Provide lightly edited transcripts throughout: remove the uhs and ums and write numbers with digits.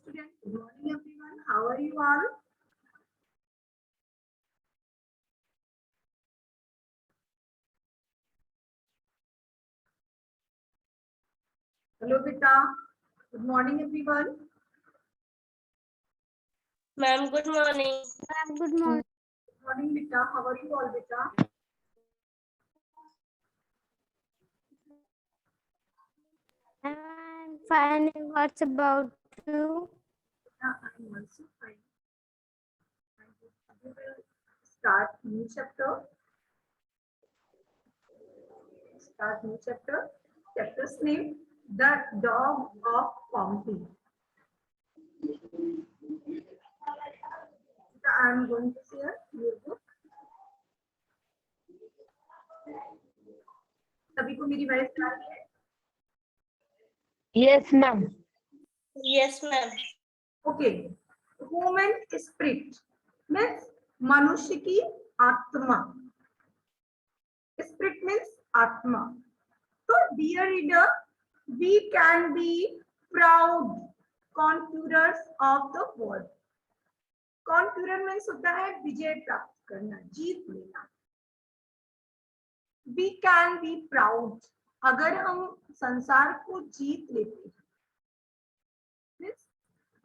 students. Good morning, everyone. How are you all? Hello, beta. Good morning, everyone. Ma'am, good morning. Ma'am, good morning. Good morning, beta. How are you all, beta? I'm fine. What's about you? I'm also fine. We will start new chapter. Chapter's name: The Dog of Pompey. I'm going to share your book. सभी को मेरी voice आ रही है? Yes, ma'am. Yes, ma'am. Okay. Human spirit means मनुष्य की आत्मा. Spirit means आत्मा. So, dear reader, we can be proud conquerors of the world. Conqueror means होता है विजय प्राप्त करना, जीत लेना. We can be proud. अगर हम संसार को जीत लेते हैं,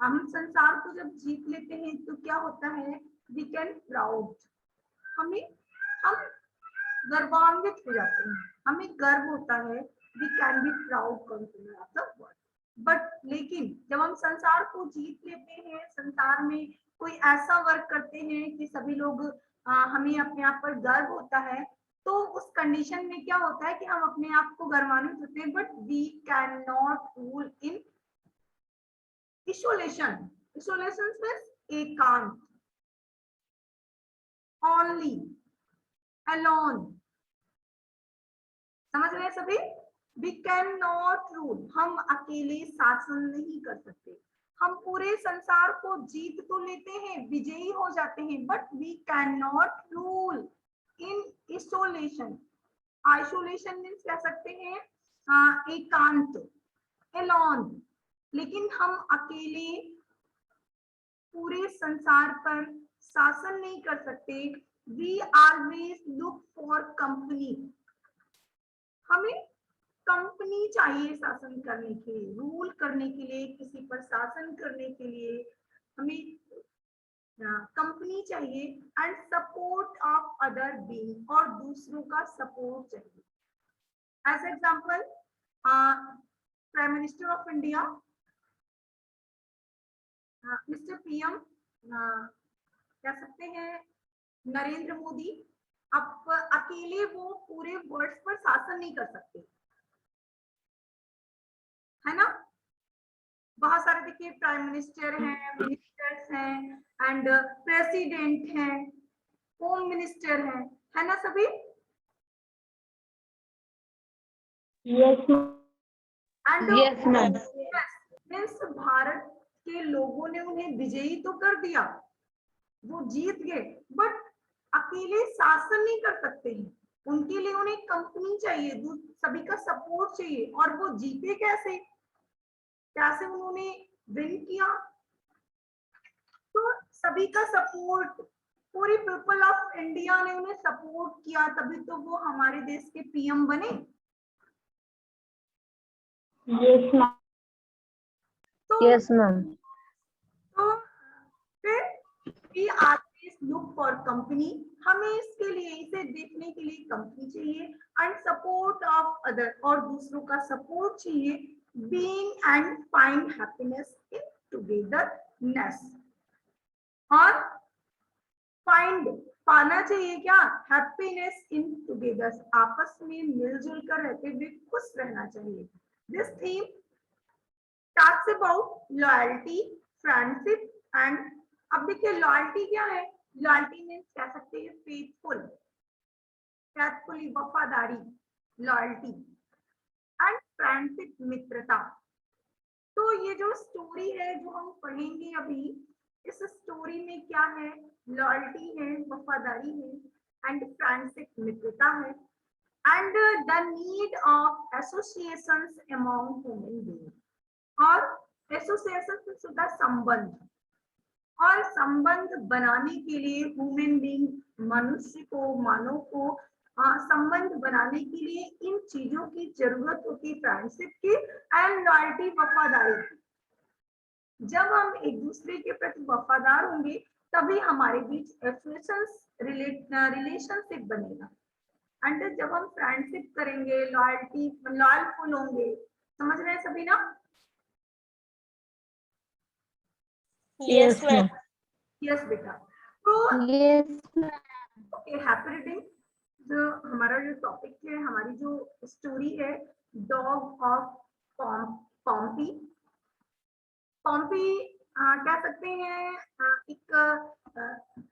हम संसार को जब जीत लेते हैं तो क्या होता है? We can proud. हम गर्वान्वित हो जाते हैं, हमें गर्व होता है. We can be proud conqueror of the world. But लेकिन जब हम संसार को जीत लेते हैं, संसार में कोई ऐसा वर्क करते हैं कि सभी लोग हमें अपने आप पर गर्व होता है, तो उस कंडीशन में क्या होता है कि हम अपने आप को गर्वान्वित होते हैं. But we can not rule in isolation. Isolation means एकांत, ओनली, अलोन. समझ रहे हैं सभी? We can not rule. हम अकेले शासन नहीं कर सकते. हम पूरे संसार को जीत तो लेते हैं, विजयी हो जाते हैं, but we can not rule in isolation. Isolation means कह सकते हैं एकांत, एलोन. लेकिन हम अकेले पूरे संसार पर शासन नहीं कर सकते. We always look for company. हमें कंपनी चाहिए शासन करने के लिए, रूल करने के लिए, किसी पर शासन करने के लिए हमें कंपनी चाहिए. And support of other being, और दूसरों का सपोर्ट चाहिए. As example prime minister of India, mister PM, कह सकते हैं नरेंद्र मोदी. अब अकेले वो पूरे वर्ल्ड पर शासन नहीं कर सकते, है ना. बहुत सारे देखिए प्राइम मिनिस्टर हैं, मिनिस्टर्स हैं, एंड प्रेसिडेंट हैं, होम मिनिस्टर हैं, है ना सभी. Yes, ma'am. And Yes, ma'am. Means Bharat के लोगों ने उन्हें विजयी तो कर दिया, वो जीत गए, बट अकेले शासन नहीं कर सकते हैं. उनके लिए उन्हें कंपनी चाहिए, सभी का सपोर्ट चाहिए. और वो जीते कैसे? कैसे उन्होंने विन किया? तो सभी का सपोर्ट, पूरी पीपल ऑफ इंडिया ने उन्हें सपोर्ट किया, तभी तो वो हमारे देश के पीएम बने. Yes, ma'am. तो Yes, ma'am. तो फिर we always look for company. हमें इसके लिए, इसे देखने के लिए कंपनी चाहिए. एंड सपोर्ट ऑफ अदर, और दूसरों का सपोर्ट चाहिए. Being and find happiness in togetherness. और फाइंड, पाना चाहिए क्या? Happiness in together. आपस में मिलजुल कर रहते हुए खुश रहना चाहिए. This theme talks about loyalty, friendship and. अब देखिए लॉयल्टी क्या है? लॉयल्टी मीन्स कह सकते हैं फेथफुल, फेथफुली, वफादारी, लॉयल्टी. एंड फ्रेंडशिप, मित्रता. तो ये जो स्टोरी है जो हम पढ़ेंगे अभी, इस स्टोरी में क्या है? लॉयल्टी है, वफादारी है, एंड फ्रेंडशिप, मित्रता है, and the need of associations among human being. और एसोसिएशन से होता है संबंध, और संबंध बनाने के लिए ह्यूमन बीइंग, मनुष्य को, मानव को संबंध बनाने के लिए इन चीजों की जरूरत होती है, फ्रेंडशिप की एंड लॉयल्टी, वफादारी की। जब हम एक दूसरे के प्रति वफादार होंगे तभी हमारे बीच रिलेशनशिप बनेगा। एंड जब हम फ्रेंडशिप करेंगे, लॉयलफुल होंगे, समझ रहे हैं सभी ना? Yes, ma'am. यस बेटा। तो Yes, ma'am. Okay, happy reading. जो हमारा जो टॉपिक है, हमारी जो स्टोरी है, डॉग ऑफ पॉम्पी। पॉम्पी कह सकते हैं एक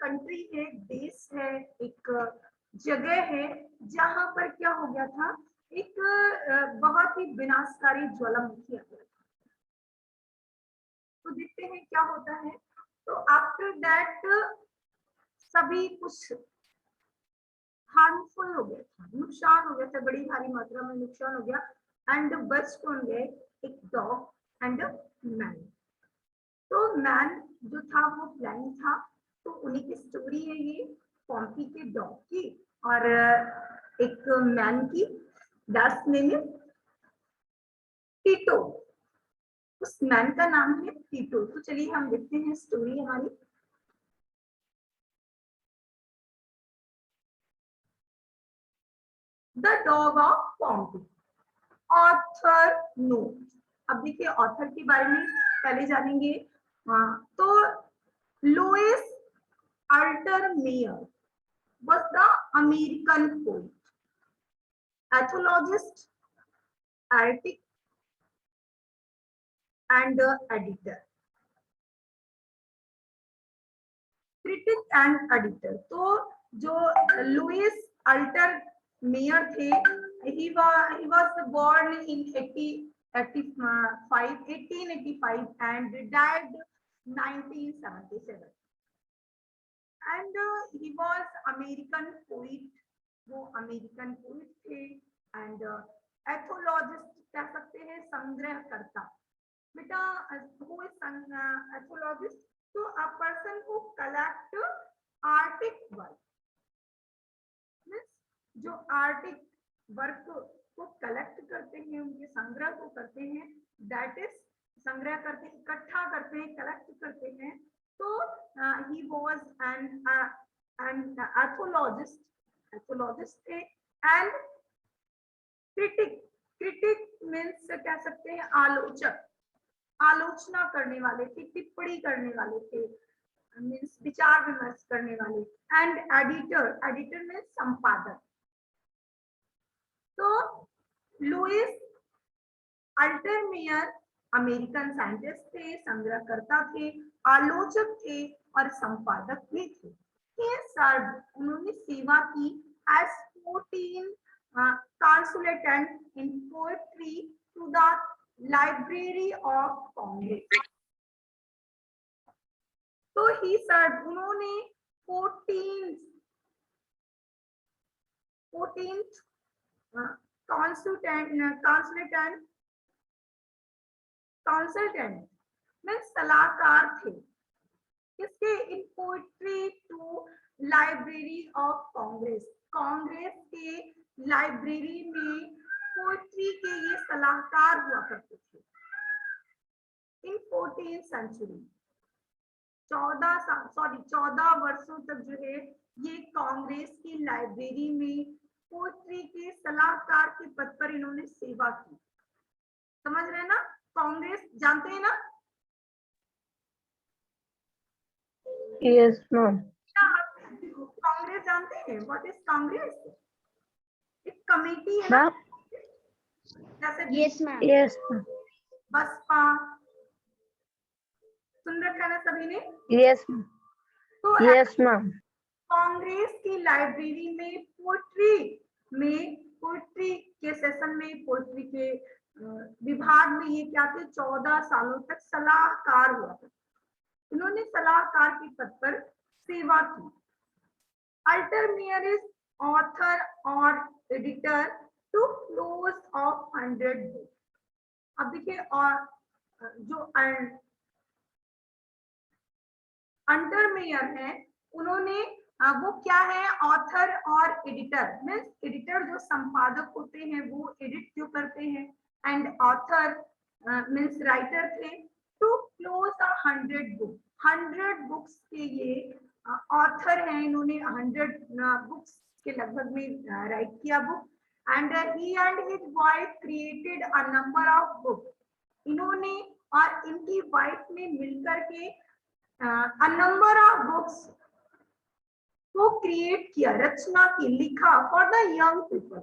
कंट्री है, देश है, एक जगह है जहां पर क्या हो गया था, एक बहुत ही विनाशकारी ज्वालामुखी आ गया था। तो देखते हैं क्या होता है। तो आफ्टर दैट सभी कुछ हार्मफुल हो गया था, नुकसान हो गया था, बड़ी भारी मात्रा में नुकसान हो गया। एंड बच कौन गए? एक डॉग एंड मैन। तो मैन जो था वो फ्लाइंग था, तो उन्हीं की स्टोरी है ये, पॉम्पी के डॉग की और एक मैन की। That's name is टीटो। उस मैन का नाम है टीटो। तो चलिए हम देखते हैं स्टोरी हमारी। The dog of Pompeii, author note. अब देखिए ऑथर के बारे में पहले जानेंगे। तो Louis Untermeyer was the American poet, ethologist, critic, and editor. Critic and editor. तो जो लुइस अल्टर मेयर थे, he was born in 1885 and died 1977. And he was American poet, वो अमेरिकन पोइट थे। एंड एथोलॉजिस्ट कह सकते हैं, संग्रहकर्ता। बेटा हु इज एथोलॉजिस्ट? तो a person who collect Arctic work, means जो आर्टिक वर्क को कलेक्ट करते हैं, उनके संग्रह को करते हैं, दैट इज संग्रह करते हैं, इकट्ठा करते हैं, कलेक्ट करते हैं। तो ही वाज एन एथोलॉजिस्ट थे। एंड क्रिटिक, क्रिटिक मीन्स कह सकते हैं आलोचक, आलोचना करने वाले थे, टिप्पणी करने वाले थे, मीन्स विचार विमर्श करने वाले। एंड एडिटर, एडिटर मीन्स संपादक। तो Louis Untermeyer American scientist थे, संग्रहकर्ता थे, आलोचक थे और संपादक भी थे। उन्होंने सेवा की as 14 consultant in poetry to the Library of Congress. तो ही सर्व, उन्होंने 14th consultant में सलाहकार थे किसके? In poetry to library of Congress, Congress के लाइब्रेरी में पोएट्री के ये सलाहकार हुआ करते थे। इन 14th सेंचुरी, 14 वर्षों तक जो है ये कांग्रेस की लाइब्रेरी में पोएट्री के सलाहकार के पद पर इन्होंने सेवा की। समझ रहे हैं ना? कांग्रेस जानते हैं ना? Yes, ma'am. कांग्रेस जानते हैं? What is Congress? एक कमेटी है ना, जैसे Yes, ma'am. Yes, ma'am. Baspa, सुन रखा है ना सभी ने? Yes, ma'am. तो Yes, ma'am. कांग्रेस की लाइब्रेरी में पोएट्री के सेशन में, पोएट्री के विभाग में ये क्या थे? 14 सालों तक सलाहकार हुआ था। इन्होंने सलाहकार के पद पर सेवा की। अल्टर मेयर इज ऑथर और editor to close of 100 book. अब देखिए, और जो अंडरमेयर है, उन्होंने वो क्या है, ऑथर और एडिटर, मीन्स एडिटर जो संपादक होते हैं वो एडिट जो करते हैं, एंड ऑथर मीन्स राइटर थे। टू क्लोज 100 बुक, 100 बुक्स के ये ऑथर हैं, इन्होंने 100 बुक्स के लगभग में राइट किया book, and he and his wife created a number of book. इन्होंने और इनकी वाइफ ने मिलकर के a number of books को क्रिएट किया, रचना की, लिखा for the young people,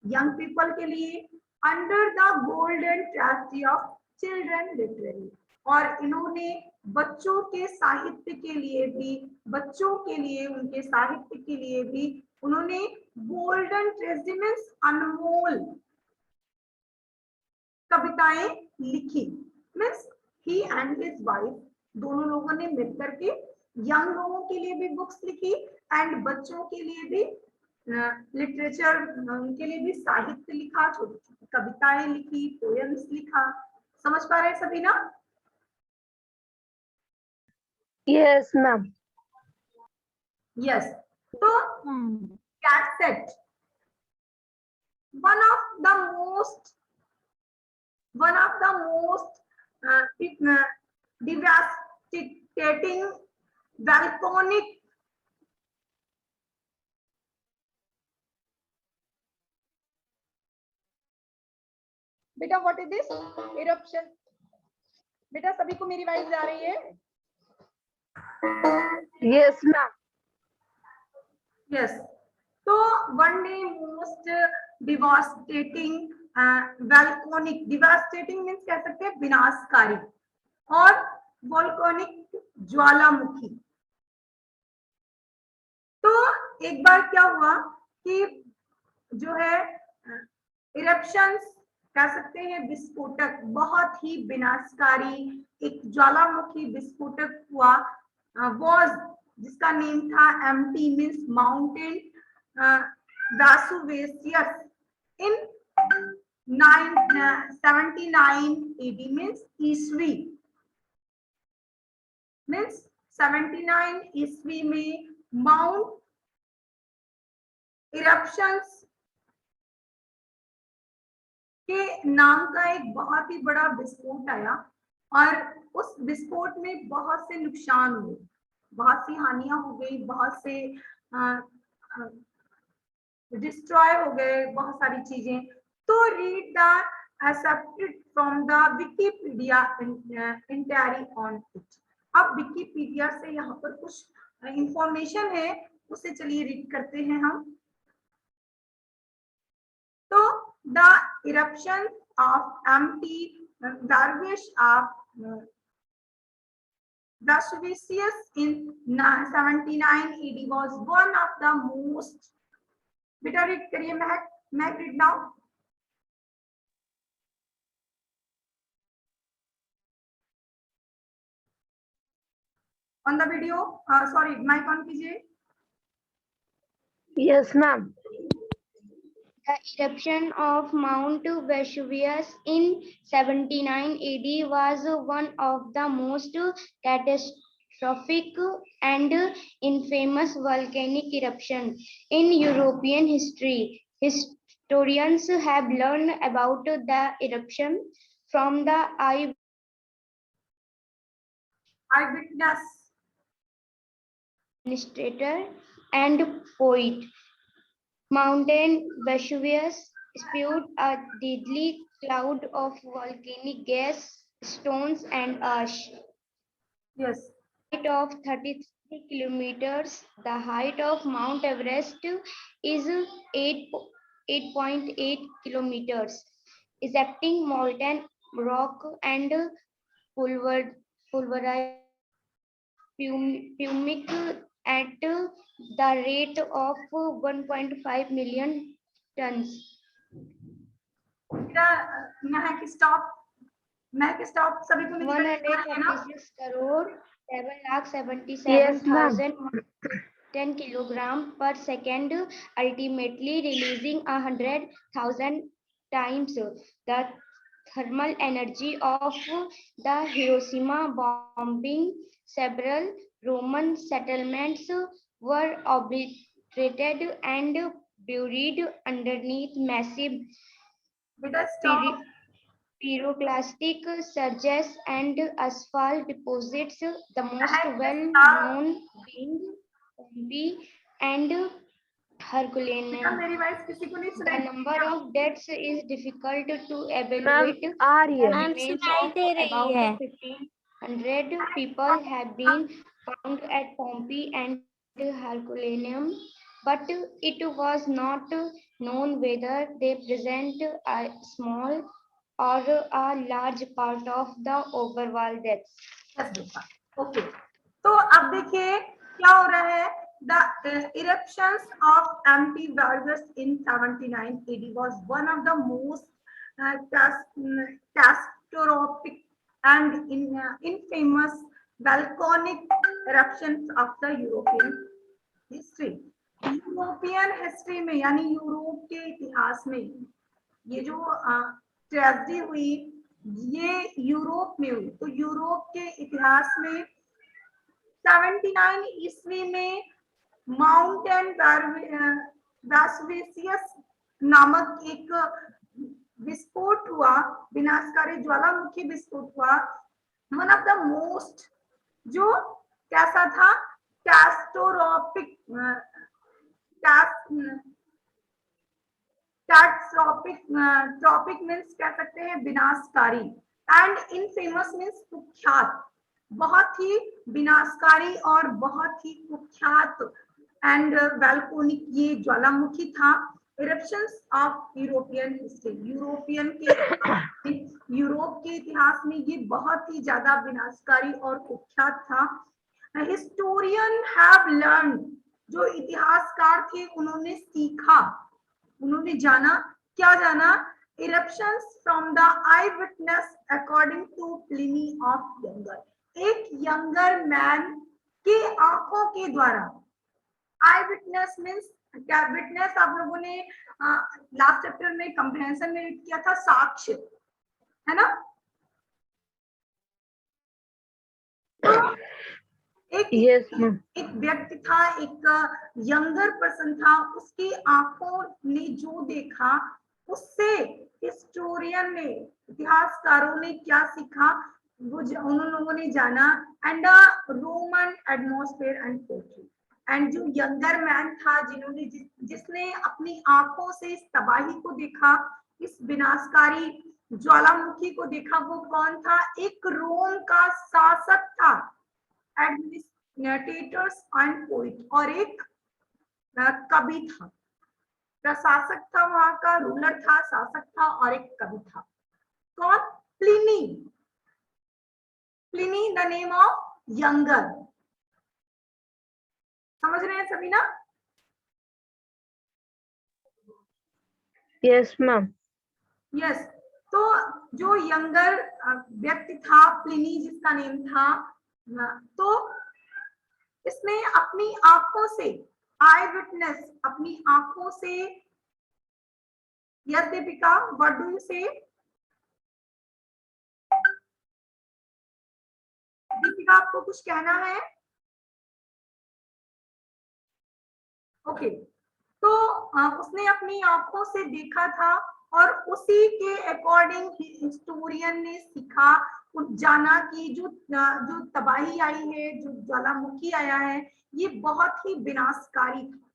young people के लिए, under the golden treasury of children literary. और इन्होंने बच्चों के साहित्य के लिए भी, बच्चों के लिए, उनके साहित्य के लिए भी उन्होंने गोल्डन ट्रेस्टी मीन्स अनमोल कविताएं लिखी। Means he and his wife, दोनों लोगों ने मिलकर के यंग लोगों के लिए भी बुक्स लिखी एंड बच्चों के लिए भी लिटरेचर, उनके लिए भी साहित्य लिखा, छोटी छोटी कविताएं लिखी, पोएम्स लिखा। समझ पा रहे हैं सभी ना? Yes, ma'am. यस। तो कैटसेट one of the most devastating volcanic बेटा व्हाट इज दिस इरप्शन? बेटा सभी को मेरी वाइस आ रही है? Yes, ma'am. यस। तो one day most devastating volcanic, devastating means कह सकते हैं विनाशकारी, और वॉल्केनिक ज्वालामुखी। तो एक बार क्या हुआ कि जो है इरप्शंस कह सकते हैं विस्फोटक, बहुत ही विनाशकारी एक ज्वालामुखी विस्फोटक हुआ, वॉज जिसका नेम था empty means mountain Vesuvius in 79 AD means ईस्वी, मीन्स 79 ईस्वी में माउंट इरप्शंस के नाम का एक बहुत ही बड़ा विस्फोट आया, और उस विस्फोट में बहुत से नुकसान हुए, बहुत सी हानियां हो गई, बहुत से डिस्ट्रॉय हो गए, बहुत सारी चीजें। तो read the accepted from the Wikipedia inquiry on it. अब विकिपीडिया से यहाँ पर कुछ इंफॉर्मेशन है, उसे चलिए रीड करते हैं हम। तो the eruption of empty Vesuvius of Vesuvius in 79 AD was one of the most, बेटा रीड करिए, मैं read now. On the video, sorry mic on कीजिए। Yes, ma'am. The eruption of Mount Vesuvius in 79 AD was one of the most catastrophic and infamous volcanic eruptions in European history. Historians have learned about the eruption from the eyewitness administrator and poet. Mountain Vesuvius spewed a deadly cloud of volcanic gas, stones, and ash. Yes. Height of 33 kilometers. The height of Mount Everest is 8.8 kilometers. Ejecting molten rock and pulverized pumic at the rate of 1.5 million tons. Stop सभी को 136 crore 7,77,010 kilogram per second, ultimately releasing 100,000 times the thermal energy of the Hiroshima bombing, several Roman settlements were obliterated and buried underneath massive बेटा stop. pyroclastic surges and asphalt deposits, the most Stop. well-known being Pompeii and बेटा Herculaneum. मेरी voice किसी को नहीं The सुनाई number of deaths is difficult to ma'am evaluate. आ रही The है। Ma'am remains सुनाई of दे रही about है। 1,500 people have been found at Pompeii and Herculaneum, but it was not known whether they present a small or a large part of the overall deaths. Yes, बेटा okay तो अब देखिए क्या हो रहा है the eruptions of empty Vargas in 79 AD was one of the most catastrophic and infamous volcanic eruptions of the European history. European history में यानी यूरोप के इतिहास में ये जो ट्रेजेडी हुई ये यूरोप में हुई तो यूरोप के इतिहास में 79 ईस्वी में माउंटेन वेसुवियस नामक एक विस्फोट हुआ विनाशकारी ज्वालामुखी विस्फोट हुआ वन ऑफ द मोस्ट जो कैसा था कैस्टोरोपिक ट्रॉपिक मीन्स कह सकते हैं विनाशकारी एंड इनफेमस मीन्स कुख्यात बहुत ही विनाशकारी और बहुत ही कुख्यात एंड वैल्कोनिक ये ज्वालामुखी था eruptions of European history Europe के इतिहास में ये बहुत ही ज्यादा विनाशकारी और कुख्यात था हिस्टोरियन हैव लर्न जो इतिहासकार थे उन्होंने सीखा उन्होंने जाना क्या जाना eruptions from the eyewitness according to Pliny of Younger एक यंगर मैन के आंखों के द्वारा आई विटनेस मीन्स क्या विटनेस आप लोगों ने लास्ट चैप्टर में कंप्रेहेंशन में किया था साक्ष्य है ना एक व्यक्ति था एक यंगर पर्सन था उसकी आंखों ने जो देखा उससे हिस्टोरियन ने इतिहासकारों ने क्या सीखा वो उन लोगों ने जाना and Roman atmosphere and poetry and जो यंगर मैन था जिन्होंने जिसने अपनी आंखों से इस तबाही को देखा इस विनाशकारी ज्वालामुखी को देखा वो कौन था एक रोम का शासक था एडमिनिस्ट्रेटर्स एंड पोइट और एक कवि था प्रशासक था वहां का रूलर था शासक था और एक कवि था कौन Pliny Pliny the name of younger समझ रहे हैं सभी ना यस मैम यस तो जो यंगर व्यक्ति था प्लिनी जिसका नेम था तो इसने अपनी आंखों से आई विटनेस अपनी आंखों से yes Deepika what do you से दीपिका आपको कुछ कहना है ओके तो उसने अपनी आंखों से देखा था और उसी के अकॉर्डिंग हिस्टोरियन ने सीखा जाना कि जो तबाही आई है जो ज्वालामुखी आया है ये बहुत ही विनाशकारी था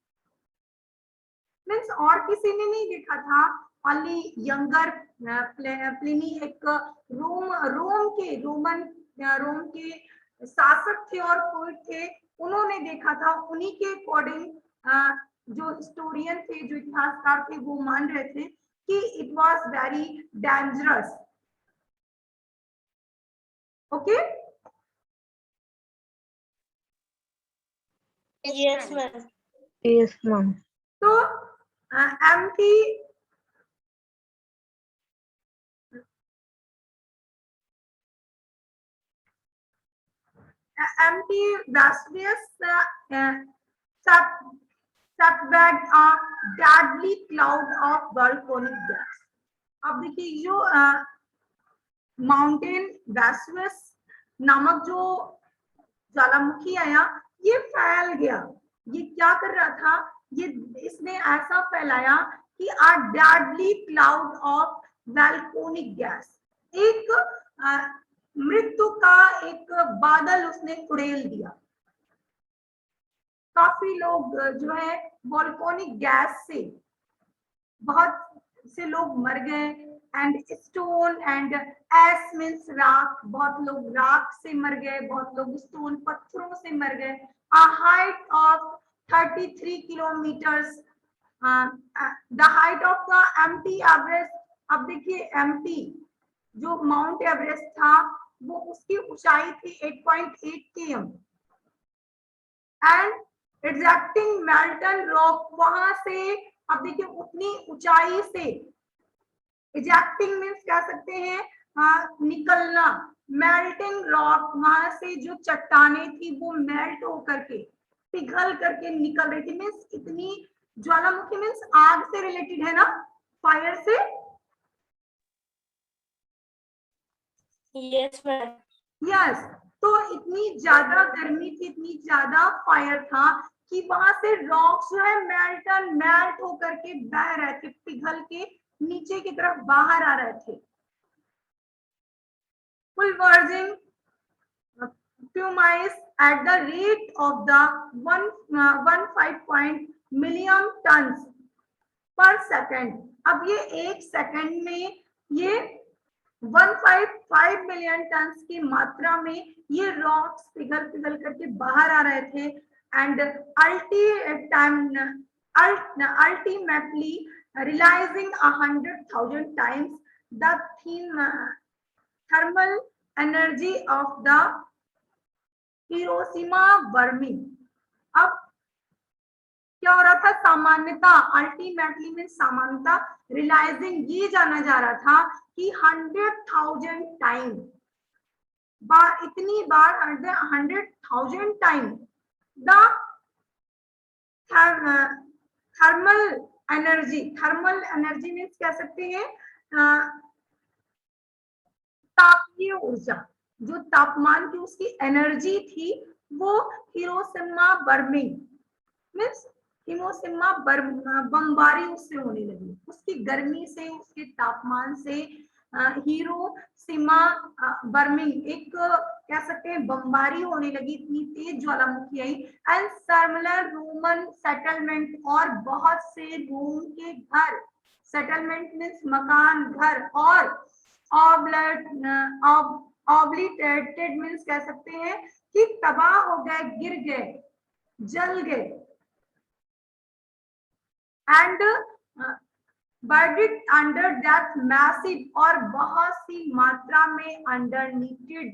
मीन्स और किसी ने नहीं देखा था ओनली यंगर प्लिनी एक रोम के शासक थे और पोइट थे उन्होंने देखा था उन्हीं के अकॉर्डिंग जो हिस्टोरियन थे जो इतिहासकार थे वो मान रहे थे कि it was very dangerous okay Yes, ma'am. Yes ma'am तो empty Vesuvius setback a deadly cloud of volcanic gas अब देखिए जो माउंटेन वेसुवस नामक जो ज्वालामुखी आया, ये फैल गया। ये क्या कर रहा था, ये इसने ऐसा फैलाया कि a deadly cloud of volcanic gas, एक मृत्यु का एक बादल उसने उड़ेल दिया। काफी लोग जो है वोल्केनिक गैस से बहुत से लोग मर गए। And stone and S means राख, बहुत लोग राख से मर गए, बहुत लोग स्टोन पत्थरों से मर गए। a height of 33 kilometers, the height of the empty Everest, अब देखिए एम्प्टी जो माउंट एवरेस्ट था वो उसकी ऊंचाई थी 8.8 km एंड एग्जैक्टिंग मेल्टन रॉक, वहां से अब देखिए उतनी ऊंचाई से, एग्जैक्टिंग मीन्स कह सकते हैं निकलना, मेल्टिंग रॉक, वहां से जो चट्टाने थी वो मेल्ट होकर के पिघल करके निकल रही थी। मीन्स इतनी ज्वालामुखी मीन्स आग से रिलेटेड है ना, फायर से। Yes, ma'am. यस, तो इतनी ज्यादा गर्मी थी, इतनी ज्यादा फायर था कि वहां से रॉक्स जो है मेल्ट होकर के बह रहे थे, पिघल के नीचे की तरफ बाहर आ रहे थे। Pulverizing pumice at the rate of the 1.5 million tons per second। अब ये एक सेकंड में ये 1.5 मिलियन टन की मात्रा में ये रॉक्स पिघल पिघल करके बाहर आ रहे थे। And ultimately realising 100,000 times the thermal energy of the Hiroshima burning. अब क्या हो रहा था, सामान्यता, अल्टीमेटली में सामान्यता, रियलाइजिंग ये जाना जा रहा था कि 100,000 टाइम, इतनी बार 100,000 time the thermal energy means कह सकते हैं तापीय ऊर्जा, जो तापमान की उसकी एनर्जी थी वो हिरोशिमा बर्निंग मीन्स हिरोशिमा बमबारी उससे होने लगी, उसकी गर्मी से, उसके तापमान से हिरोशिमा बर्निंग एक कह सकते हैं बमबारी होने लगी, इतनी तेज ज्वालामुखी आई। एंड सर्मुलर रोमन सेटलमेंट, और बहुत से रोम के घर, सेटलमेंट मीन्स मकान, घर, और ऑब्लिटेटेड मीन्स कह सकते हैं कि तबाह हो गए, गिर गए, जल गए। And buried under that massive, और बहुत सी मात्रा में अंडरनीटेड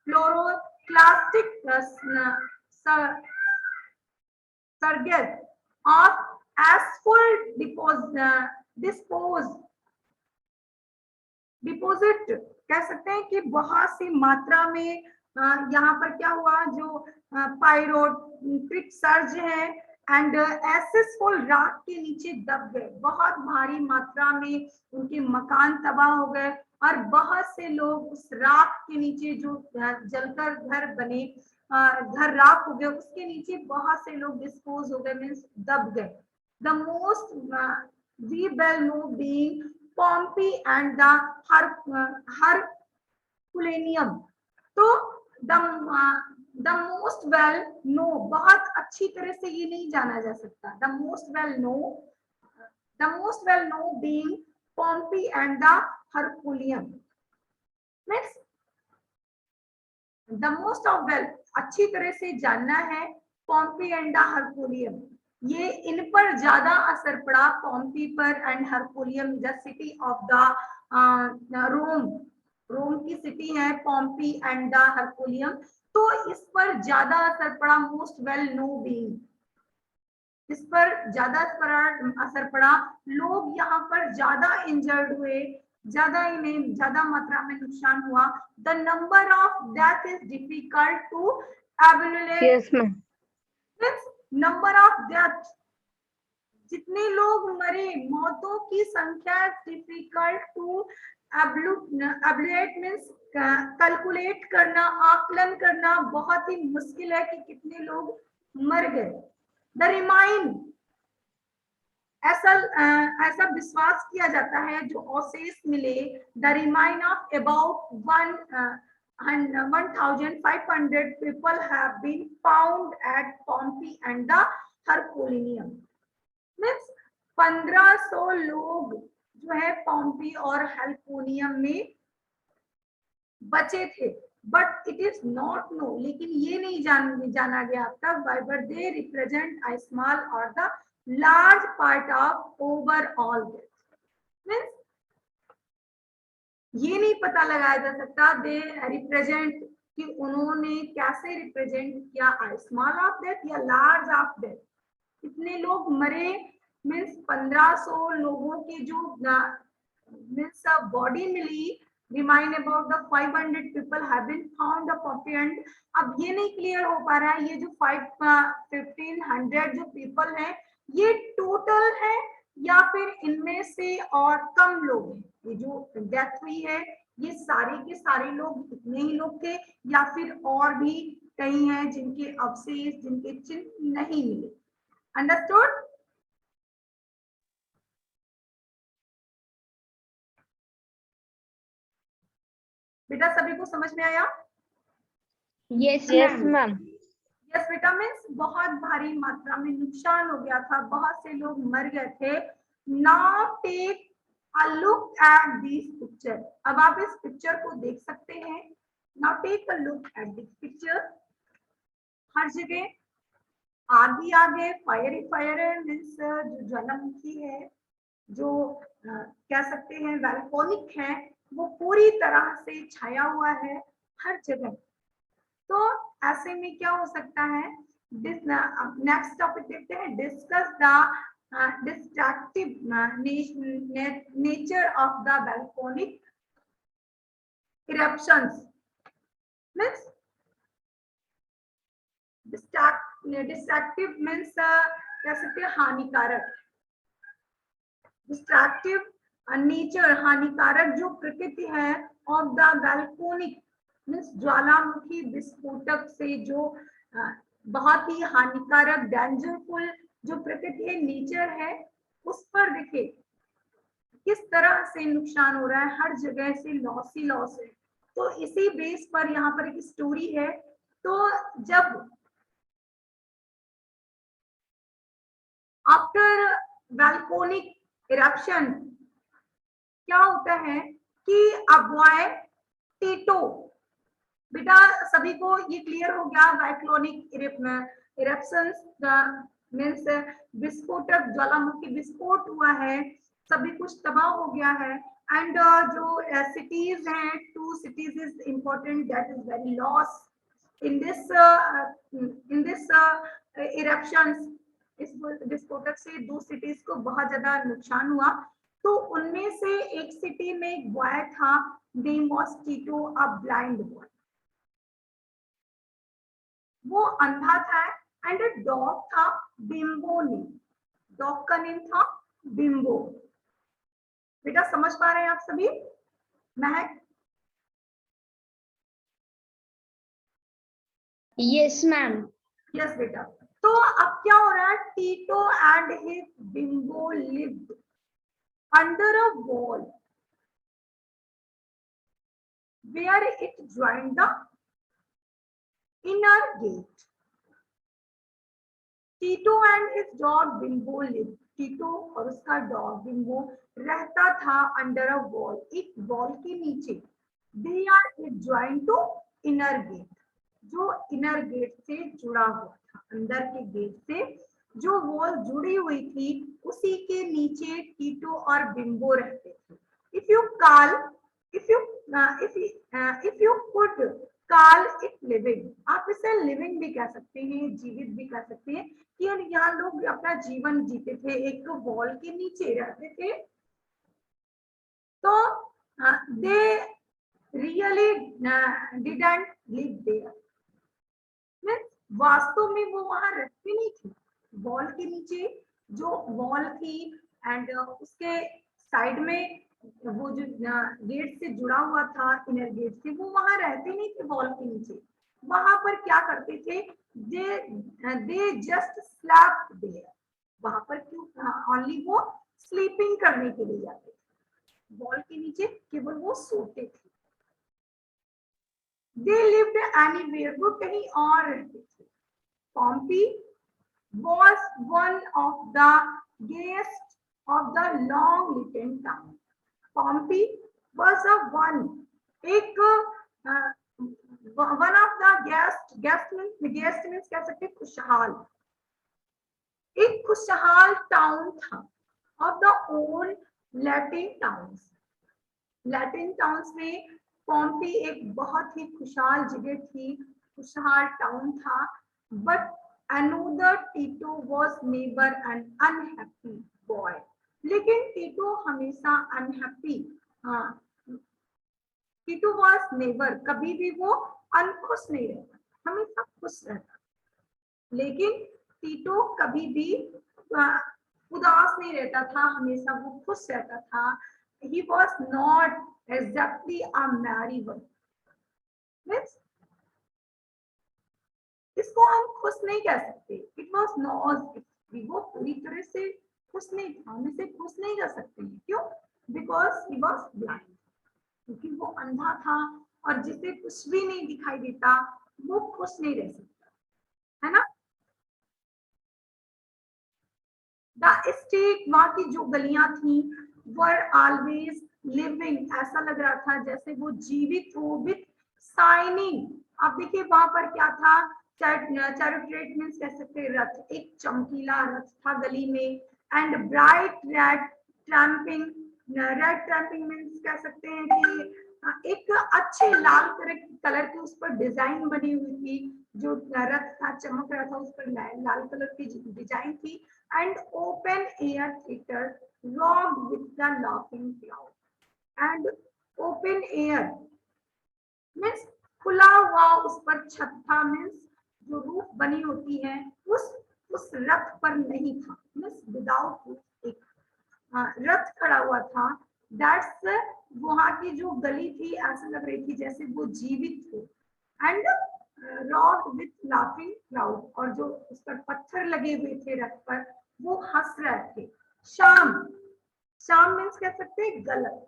फ्लोरोक्लास्टिक surges of asphalt डिपोजिट कह सकते हैं कि बहुत सी मात्रा में यहाँ पर क्या हुआ, जो पायरोट्रिक सर्ज है एंड एसेसफुल राख के नीचे दब गए, बहुत भारी मात्रा में उनके मकान तबाह हो गए, और बहुत से लोग उस राख के नीचे, जो जलकर घर बने, घर राख हो गए, उसके नीचे बहुत से लोग डिस्पोज हो गए, मीन्स दब गए। The most we well know being Pompeii and the Herculaneum. तो द मोस्ट वेल नो, बहुत अच्छी तरह से ये नहीं जाना जा सकता, the most well know being Pompeii and the Herculaneum means the most of well, अच्छी तरह से जानना है, पॉम्पी एंड द हरकुलियम, ये इन पर ज्यादा असर पड़ा, पॉम्पी पर and Herculaneum, the city of the Rome की सिटी है पॉम्पी एंड द हरकुलियम, तो इस पर ज्यादा असर पड़ा। मोस्ट वेल नो बीइंग, इस पर ज्यादा असर पड़ा, लोग यहाँ पर ज्यादा इंजर्ड हुए, ज्यादा इन्हें ज्यादा मात्रा में नुकसान हुआ। The number of death is difficult to evaluate. Yes, ma'am. Number of death जितने लोग मरे, मौतों की संख्या difficult to evaluate means calculate करना, आकलन करना बहुत ही मुश्किल है कि कितने लोग मर गए। द रिमाइन, ऐसा विश्वास किया जाता है जो अवशेष मिले, the remain of about 1500 people have been found at Pompeii and the Herculaneum. Means 1500 लोग जो है पॉम्पी और हेल्कोनियम में बचे थे, but it is not know, लेकिन ये नहीं जाना गया अब तक whether they represent a small or the large part of overall death. Means ये नहीं पता लगाया जा सकता दे रिप्रेजेंट कि उन्होंने कैसे रिप्रेजेंट किया स्मॉल ऑफ डेथ या लार्ज ऑफ डेथ। कितने लोग मरे मीन्स 1500 लोगों की जो मीन्स बॉडी मिली, remind about the 500 people have been found the poppy end. अब ये नहीं क्लियर हो पा रहा है ये जो 1500 जो पीपल हैं ये टोटल है या फिर इनमें से और कम लोग हैं। ये जो डेथ हुई है ये सारे के सारे लोग इतने ही लोग थे या फिर और भी कई हैं जिनके अवशेष, जिनके चिन्ह नहीं मिले। अंडरस्टूड? बेटा सभी को समझ में आया? Yes, Yes, ma'am. ma'am. Yes बेटा, मीन्स बहुत भारी मात्रा में नुकसान हो गया था, बहुत से लोग मर गए थे। Now take a look at this picture. अब आप इस पिक्चर को देख सकते हैं। Now take a look at this picture. हर जगह आग ही आग है, फायर ही फायर है, मीन्स जो ज्वालामुखी है, जो कह सकते हैं वैल्कोनिक है, वो पूरी तरह से छाया हुआ है हर जगह। तो ऐसे में क्या हो सकता है? नेक्स्ट टॉपिक देखते हैं, discuss the destructive nature of the volcanic eruptions. Means destructive means कह सकते हैं हानिकारक। डिस्ट्रक्टिव नेचर, हानिकारक जो प्रकृति है ऑफ द वैल्कोनिक मीन्स ज्वालामुखी विस्फोटक से जो बहुत ही हानिकारक डेंजरफुल जो प्रकृति है, नेचर है, उस पर देखिए किस तरह से नुकसान हो रहा है, हर जगह से लॉस ही लॉस है। तो इसी बेस पर यहाँ पर एक स्टोरी है। तो जब आफ्टर वैल्कोनिक इरप्शन क्या होता है कि अ बॉय टीटो, बेटा सभी को ये क्लियर हो गया वैल्कोनिक इरप्शंस मीन्स विस्फोटक, ज्वालामुखी विस्फोट हुआ है, सभी कुछ तबाह हो गया है। एंड जो सिटीज हैं, 2 cities is important, that is very loss in this eruptions. इस विस्फोटक से 2 cities को बहुत ज्यादा नुकसान हुआ। तो उनमें से एक सिटी में एक बॉय था, name was टीटो, a blind boy. वो अंधा था। एंड डॉग था बिम्बो नेम, डॉग का नेम था बिम्बो। बेटा समझ पा रहे हैं आप सभी? महक? Yes, ma'am. यस बेटा। तो अब क्या हो रहा है? Tito and his Bimbo lived under a wall where it joined the inner gate. Tito and his dog Bimbo live, Tito और उसका डॉग बिम्बो रहता था अंडर अ वॉल, एक वॉल के नीचे। They are it join to inner gate, जो inner gate से जुड़ा हुआ था, अंदर के गेट से जो वॉल जुड़ी हुई थी उसी के नीचे टीटो और बिम्बो रहते थे। If you could call it living, आप इसे लिविंग भी कह सकते हैं, जीवित भी कह सकते हैं, कि यहाँ लोग अपना जीवन जीते थे, एक वॉल के नीचे रहते थे। तो they really didn't live there, means वास्तव में वो वहां रहते नहीं थे, वॉल के नीचे जो वॉल थी एंड उसके साइड में वो जो गेट से जुड़ा हुआ था, इनर गेट से, वो वहां रहते नहीं थे वॉल के नीचे। वहां पर क्या करते थे, दे जस्ट स्लैप देयर। वहां पर क्यों ओनली वो स्लीपिंग करने के लिए जाते थे, वॉल के नीचे केवल वो सोते थे। दे लिव्ड एनीवेयर, वो कहीं और रहते थे। Pompeii was one of the gayest of the long-Lytton town. Pompey was a one, एक one of the guest means कह सकते खुशहाल, एक खुशहाल टाउन था of the old Latin towns. Latin towns में पॉम्पी एक बहुत ही खुशहाल जगह थी, खुशहाल टाउन था। But another टीटो was never an unhappy boy, लेकिन टीटो हमेशा अनहैप्पी, टीटो वाज नेवर, कभी भी वो अनखुश नहीं रहता, हमेशा खुश रहता। लेकिन टीटो कभी भी उदास नहीं रहता था, हमेशा वो खुश रहता था। He was not exactly a merry one. Means इसको हम खुश नहीं कह सकते। It was not, वो पूरी तरह से खुश नहीं था, हम इसे खुश नहीं कर सकते हैं। क्यों? Because he was blind. क्योंकि वो अंधा था और जिसे कुछ भी नहीं दिखाई देता वो खुश नहीं रह सकता, है ना। द स्ट्रीट, वहां की जो गलियां थी, वर ऑलवेज लिविंग, ऐसा लग रहा था जैसे वो जीवित हो, विथ शाइनिंग। आप देखिए वहां पर क्या था, चैरिटेट मीन्स कह सकते हैं रथ, एक चमकीला रथ था गली में। And bright red tramping, red tramping means कह सकते हैं कि एक अच्छे लाल कलर की उस पर डिजाइन बनी हुई थी, जो रथ था चमक रहा था, उस पर लाल कलर की डिजाइन थी। And open air theatre rocked with the laughing crowd. And open air means खुला हुआ उस पर छत था, मीन्स जो रूफ बनी होती है उस रथ पर नहीं था, मीन्स विदाउट एक रथ खड़ा हुआ था। दैट्स वहां की जो गली थी ऐसा लग रही थी जैसे वो जीवित हो। And rod with laughing crowd, और जो उस पर पत्थर लगे हुए थे रथ पर वो हंस रहे थे। शाम, शाम मीन्स कह सकते हैं गलत,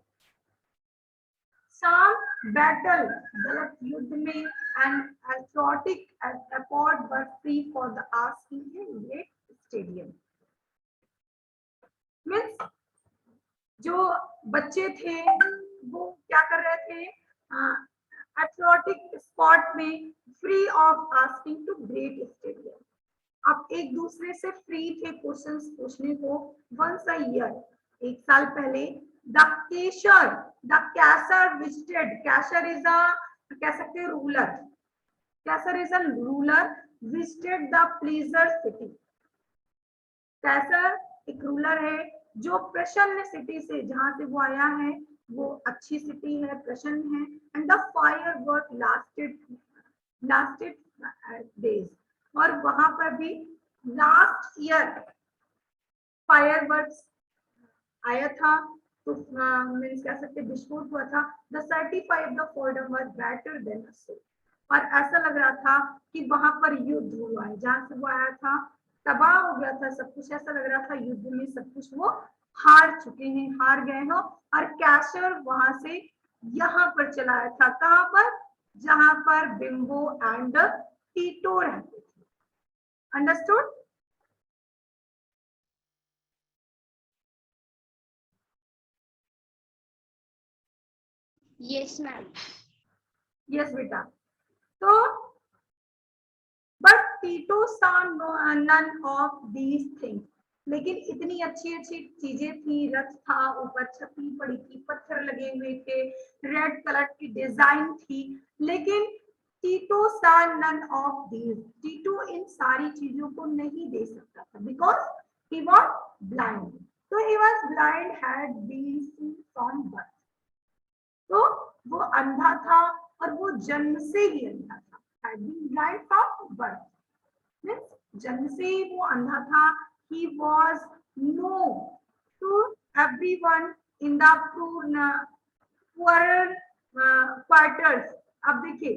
शाम बैटल, गलत युद्ध में। And athletic award were free for the asking in great stadium. Means जो बच्चे थे वो क्या कर रहे थे, एथलेटिक स्पॉट में free of asking to great stadium. अब एक दूसरे से फ्री थे क्वेश्चंस पूछने को। वंस अ ईयर, एक साल पहले, the Kaiser visited, Kaiser is a कह सकते हैं ruler, Kaiser is a ruler visited the pleasure city. Kaiser एक रूलर है जो प्रसन्न सिटी से, जहां से वो आया है वो अच्छी सिटी है, प्रसन्न है। And the fire work lasted days, और वहां पर भी लास्ट ईयर फायरवर्क्स आया था, तो मीन्स कह सकते विस्फोट हुआ था। The certified the folder was better than a soul, और ऐसा लग रहा था कि वहां पर युद्ध हुआ है, जहां से वो आया था तबाह हो गया था सब कुछ, ऐसा लग रहा था युद्ध में सब कुछ वो हार चुके हैं, हार गए हो। और कैशर वहां से यहाँ पर चला आया था, कहां पर, जहां पर बिम्बो एंड टीटो रहते थे। अंडरस्टूड? Yes, ma'am. यस बेटा। तो but टीटो saw none of these things, लेकिन इतनी अच्छी अच्छी चीजें थी, रथ था, ऊपर छतरी पड़ी थी, पत्थर लगे हुए थे, रेड कलर की डिजाइन थी, लेकिन टीटो saw none of these, टीटो इन सारी चीजों को नहीं दे सकता था, बिकॉज he was blind. तो he was blind had been seen from birth, तो वो अंधा था और वो जन्म से ही अंधा था। had been blind from birth, means जन्म से ही वो अंधा था। he was known to everyone in the poorer quarters. अब देखिए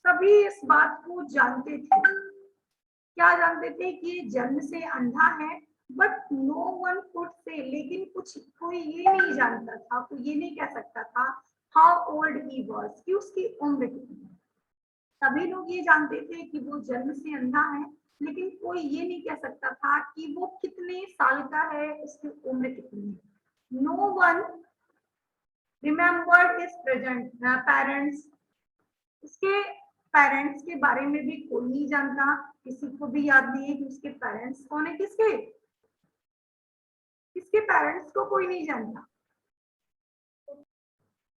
सभी इस बात को जानते थे, क्या जानते थे कि ये जन्म से अंधा है, but no one could say, लेकिन कोई ये नहीं जानता था, कोई ये नहीं कह सकता था हाउ ओल्ड ही वाज, कि उसकी उम्र कितनी है। सभी लोग ये जानते थे कि वो जन्म से अंधा है, लेकिन कोई ये नहीं कह सकता था कि वो कितने साल का है, उसकी उम्र कितनी है। No one remembered his parents, उसके पेरेंट्स के बारे में भी कोई नहीं जानता, किसी को भी याद नहीं है कि उसके पेरेंट्स कौन है, किसके पेरेंट्स को कोई नहीं जानता,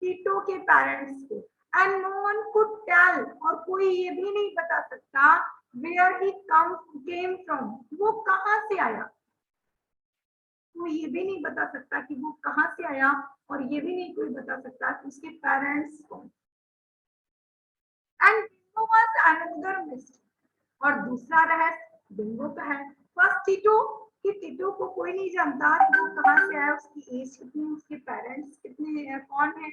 टीटो के पेरेंट्स को। And no one could tell, और कोई ये भी नहीं बता सकता वेयर ही केम फ्रॉम, वो कहां से आया, वो ये भी नहीं बता सकता कि वो कहां से आया, और ये भी नहीं कोई बता सकता कि उसके पेरेंट्स कौन। And Bingo was another mystery, और दूसरा रहस्य बिंगो का है। फर्स्ट टीटो, कि टीटो को कोई नहीं जानता कि वो कहां से आया, उसकी एज कितनी, उसके पेरेंट्स कितने हैं, कौन है।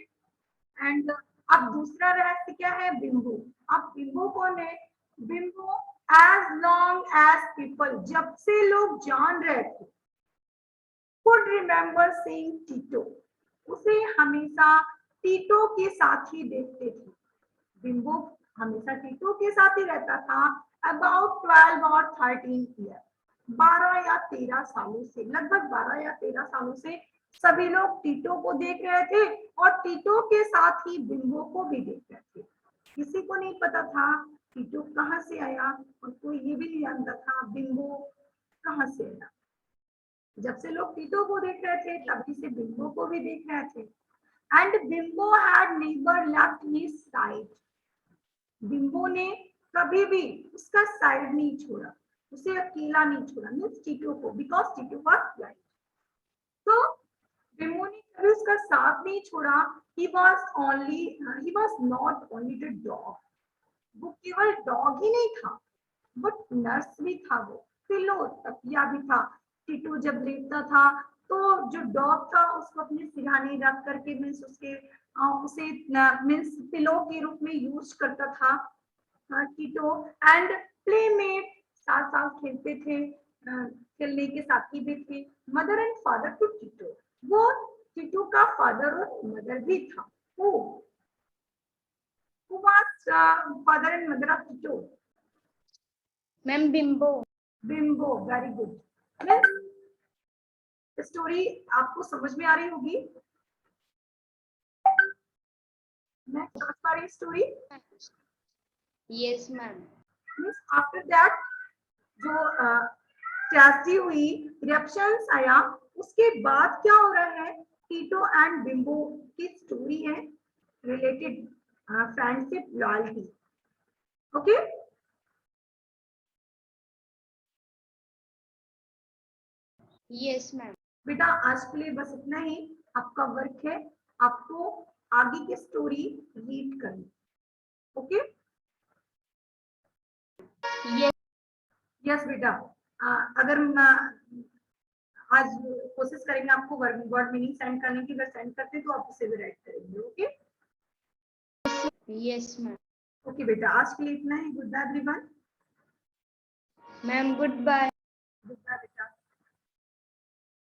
एंड अब दूसरा रहस्य क्या है, बिंगो। अब बिंगो कौन है, Bingo as long as people, जब से लोग जान रहे थे, could remember seeing टीटो, उसे हमेशा टीटो के साथ ही देखते थे। बिंगो हमेशा टीटो के साथ ही रहता था। अबाउट 12 और 13 ईयर, 12 या 13 सालों से, लगभग 12 या 13 सालों से सभी लोग टीटो को देख रहे थे, और टीटो के साथ ही बिंगो को भी देख रहे थे। किसी को नहीं पता था टीटो कहाँ से आया, और कोई ये भी नहीं जानता था बिंगो कहाँ से आया। जब से लोग टीटो को देख रहे थे, तभी से बिंगो को भी देख रहे थे। And Bingo had never left his side, Bingo ने कभी भी उसका साइड नहीं छोड़ा, उसे अकेला नहीं छोड़ा, मीन्स टीटो को, बिकॉज टीटो वाज ब्लाइंड। तो बिंगो ने कभी उसका साथ नहीं छोड़ा। He was not only the dog, वो केवल डॉग ही नहीं था, बट नर्स भी था, वो पिलो तकिया भी था। टीटू जब लेटता था तो जो डॉग था उसको अपने सिरहाने रख करके मीन्स उसे मीन्स पिलो के रूप में यूज करता था टीटू। एंड प्लेमेट, साथ साथ खेलते थे, खेलने के साथी भी थे। Mother and father to Tito, वो टीटू का फादर और मदर भी था। Who was father and mother of Tito? Ma'am bimbo. Bimbo, very good. Story आपको समझ में आ रही होगी, मैं समझ पा रही story. Yes ma'am. After that जो ट्रेजेडी हुई, इरप्शंस आया, उसके बाद क्या हो रहा है, टीटो एंड बिम्बो की स्टोरी है related friendship, loyalty. Okay, yes ma'am. बेटा आज के लिए बस इतना ही आपका वर्क है, आपको आगे की स्टोरी रीड करनी। ओके, यस बेटा, अगर आज कोशिश करेंगे आपको वर्ड मीनिंग सेंड करने की, अगर सेंड करते तो आप उसे भी राइट करेंगे। Okay, yes ma'am. ओके बेटा, आज के लिए इतना ही। Good bye everyone. Ma'am good bye. Good bye बेटा।